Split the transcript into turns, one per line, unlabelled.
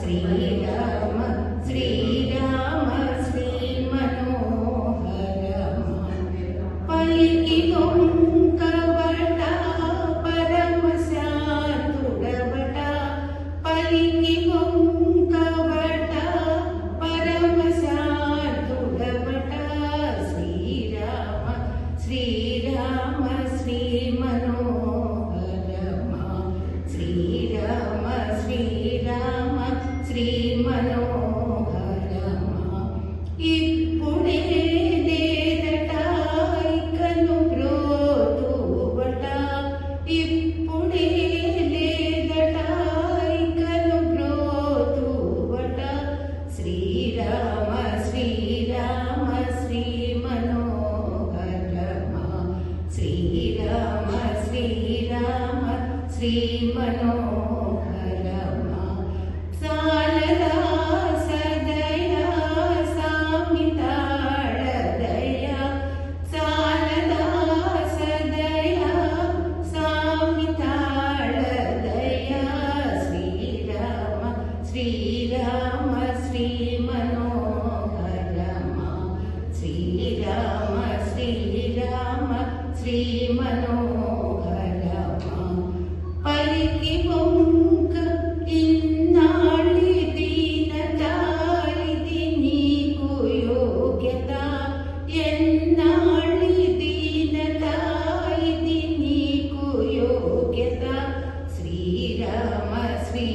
శ్రీరామ శ్రీరామ శ్రీ మనోహర పలికి పొంకవట పరమ శాంతుడవట పలికి పొంకవట పరమ శాంతుడవట శ్రీరామ శ్రీరామ శ్రీ మనోహరమ శ్రీరామ శ్రీరామ శ్రీ మనోహరమ ఇప్పుడే లేదట ఇకను బ్రోతువట ఇప్పుడే లేదట ఇకను బ్రోతువట శ్రీరామ శ్రీరామ శ్రీ మనోహరమ శ్రీరామ శ్రీరామ శ్రీ మనోహరమ సారదా సదయా సామితాళదయా సారదా సదయా సామితాళదయా శ్రీరామ శ్రీరామ శ్రీ మనోహరమ శ్రీరామ శ్రీరామ శ్రీ మనోహరమ పలికి పొంక ఇన్నాళ్ళి దీనత ఇది నీకు యోగ్యత ఎన్నాళ్ళి దీనత ఇది నీకు యోగ్యత శ్రీరామ శ్రీ